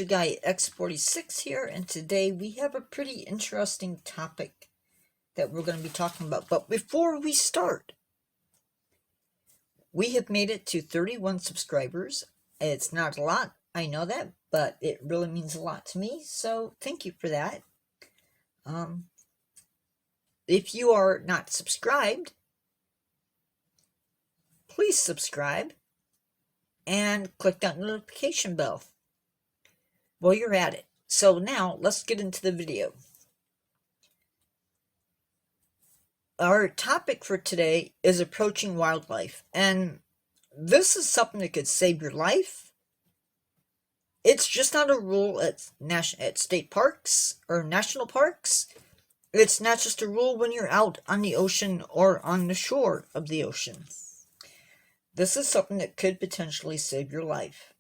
Adventure Guy X46 here, and today we have a pretty interesting topic that we're going to be talking about. But before we start, we have made it to 31 subscribers. It's not a lot, I know that, but it really means a lot to me, so thank you for that. If you are not subscribed, please subscribe and click that notification bell while you're at it. So now let's get into the video. Our topic for today is approaching wildlife, and this is something that could save your life. It's just not a rule at state parks or national parks. It's not just a rule when you're out on the ocean or on the shore of the ocean. This is something that could potentially save your life.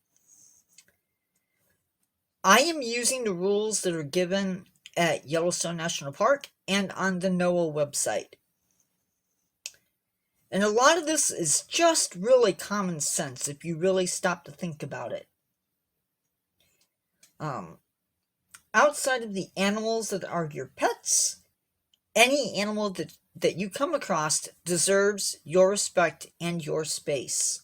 I am using the rules that are given at Yellowstone National Park and on the NOAA website. And a lot of this is just really common sense if you really stop to think about it. Outside of the animals that are your pets, any animal that you come across deserves your respect and your space.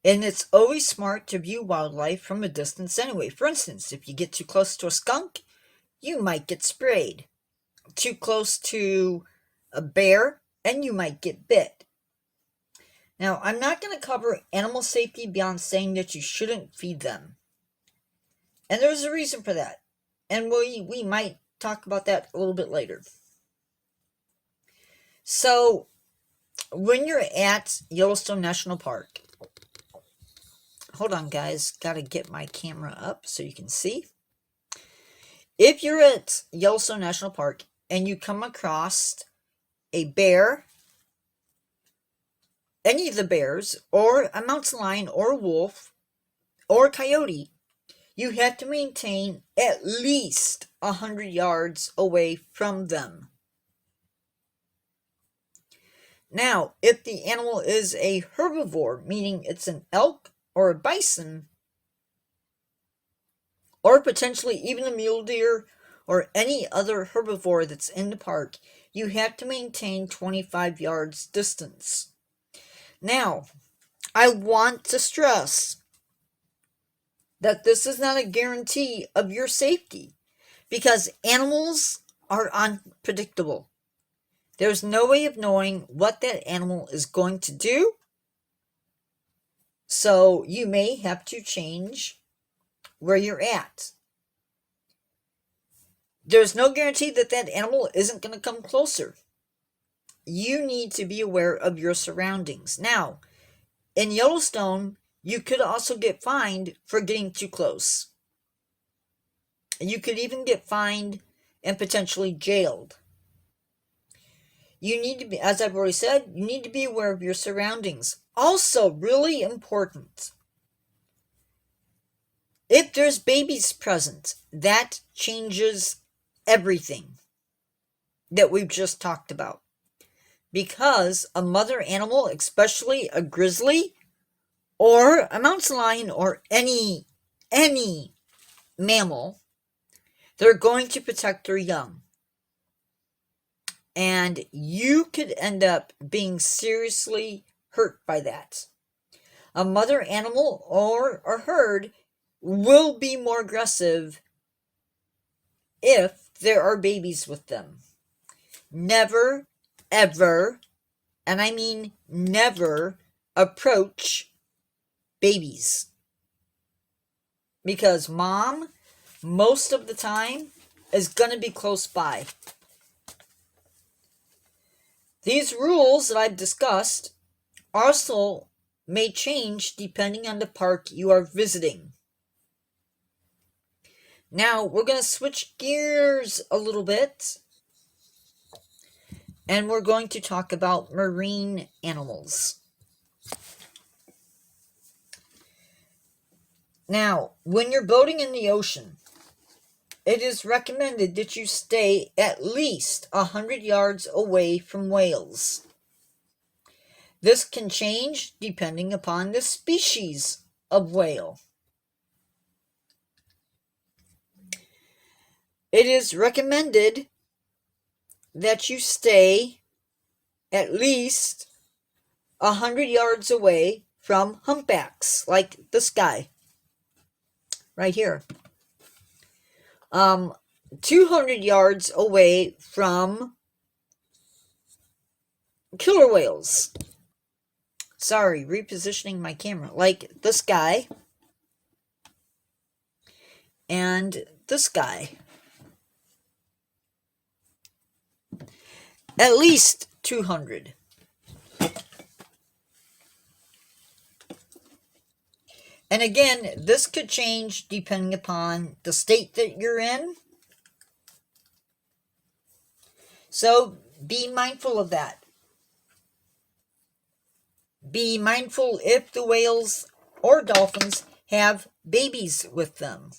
And it's always smart to view wildlife from a distance anyway. For instance, if you get too close to a skunk, you might get sprayed. Too close to a bear, and you might get bit. Now, I'm not going to cover animal safety beyond saying that you shouldn't feed them. And there's a reason for that. And we might talk about that a little bit later. So, when you're at Yellowstone National Park, hold on guys, gotta get my camera up so you can see. If you're at Yellowstone National Park and you come across a bear, any of the bears, or a mountain lion, or a wolf, or a coyote, you have to maintain at least 100 yards away from them. Now, if the animal is a herbivore, meaning it's an elk or a bison, or potentially even a mule deer or any other herbivore that's in the park, you have to maintain 25 yards distance. Now, I want to stress that this is not a guarantee of your safety, because animals are unpredictable. There's no way of knowing what that animal is going to do, so you may have to change where you're at. There's no guarantee that that animal isn't going to come closer. You need to be aware of your surroundings. Now, in Yellowstone, you could also get fined for getting too close. You could even get fined and potentially jailed. You need to be, as I've already said, you need to be aware of your surroundings. Also, really important, if there's babies present, that changes everything that we've just talked about. Because a mother animal, especially a grizzly, or a mountain lion, or any mammal, they're going to protect their young. And you could end up being seriously hurt by that. A mother animal or a herd will be more aggressive if there are babies with them. Never, ever, and I mean never, approach babies. Because mom, most of the time, is going to be close by. These rules that I've discussed also may change depending on the park you are visiting. Now, we're going to switch gears a little bit, and we're going to talk about marine animals. Now, when you're boating in the ocean, it is recommended that you stay at least 100 yards away from whales. This can change depending upon the species of whale. it is recommended that you stay at least 100 yards away from humpbacks, like this guy right here. 200 yards away from killer whales. Sorry, repositioning my camera. Like this guy and this guy. At least 200. And again, this could change depending upon the state that you're in. So be mindful of that. Be mindful if the whales or dolphins have babies with them.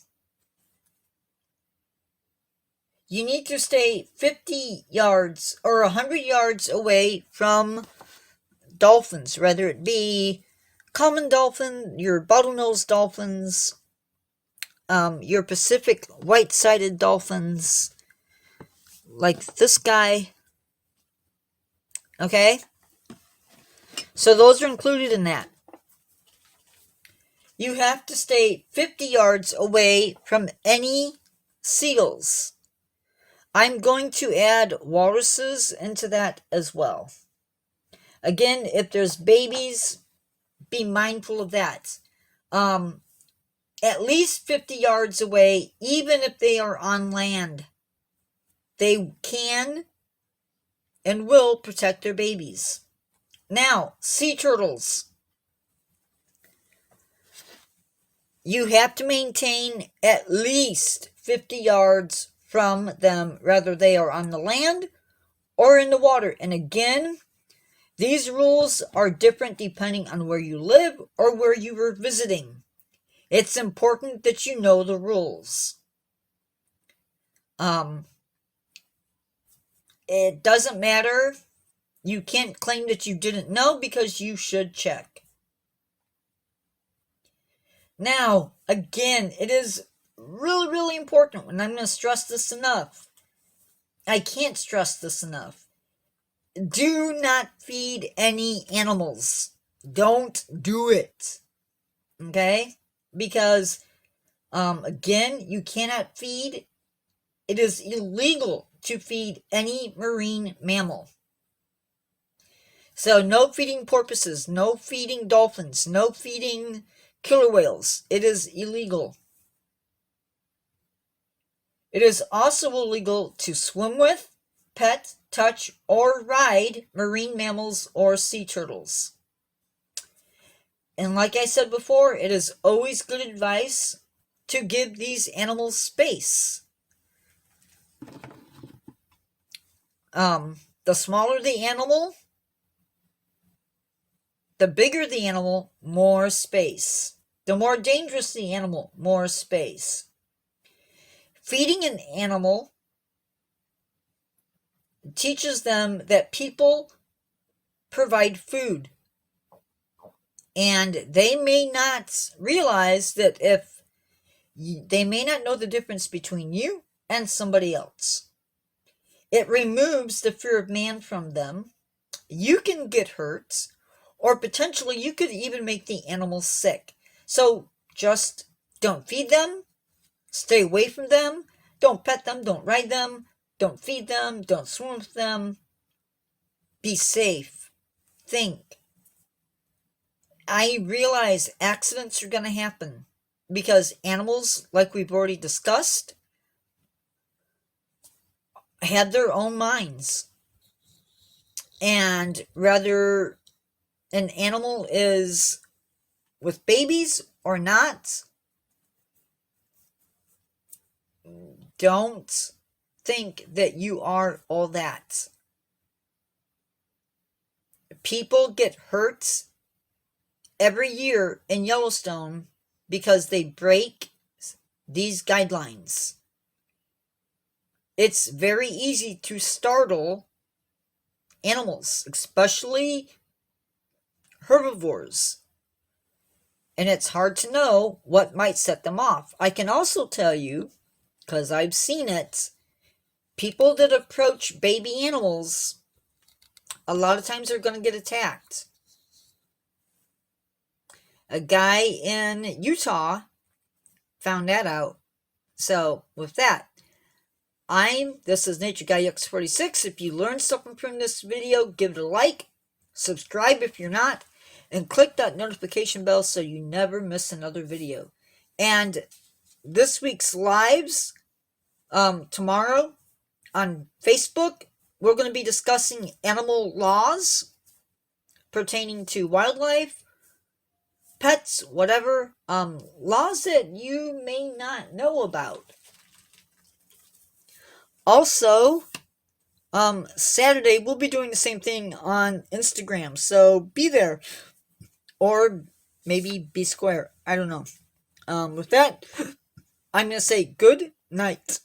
You need to stay 50 yards or 100 yards away from dolphins, whether it be common dolphin, your bottlenose dolphins, your Pacific white-sided dolphins, like this guy. Okay? So those are included in that. You have to stay 50 yards away from any seals. I'm going to add walruses into that as well. Again, if there's babies, be mindful of that. At least 50 yards away, even if they are on land, they can and will protect their babies. Now, sea turtles. You have to maintain at least 50 yards from them, whether they are on the land or in the water. And again, these rules are different depending on where you live or where you were visiting. It's important that you know the rules. It doesn't matter. You can't claim that you didn't know because you should check. Now, again, it is really, really important, and I'm going to stress this enough. I can't stress this enough. Do not feed any animals. Don't do it. Okay? Because, again, you cannot feed. It is illegal to feed any marine mammal. So no feeding porpoises, no feeding dolphins, no feeding killer whales. It is illegal. It is also illegal to swim with, pet, touch, or ride marine mammals or sea turtles. And like I said before, it is always good advice to give these animals space. The smaller the animal, the bigger the animal, more space. The more dangerous the animal, more space. Feeding an animal teaches them that people provide food. And they may not realize that they may not know the difference between you and somebody else. It removes the fear of man from them. You can get hurt, or potentially you could even make the animal sick. So just don't feed them, stay away from them, don't pet them, don't ride them, don't feed them, don't swim with them. Be safe. Think. I realize accidents are going to happen because animals, like we've already discussed, had their own minds. And whether an animal is with babies or not, don't think that you are all that. People get hurt every year in Yellowstone because they break these guidelines. It's very easy to startle animals, especially herbivores. And it's hard to know what might set them off. I can also tell you because I've seen it. People that approach baby animals, a lot of times they're going to get attacked. A guy in Utah found that out. So, with that, this is Nature Guy X46. If you learned something from this video, give it a like, subscribe if you're not, and click that notification bell so you never miss another video. And this week's lives, tomorrow on Facebook, we're going to be discussing animal laws pertaining to wildlife, pets, whatever, laws that you may not know about. Also, Saturday we'll be doing the same thing on Instagram, so be there, or maybe be square. I don't know. With that, I'm gonna say good night.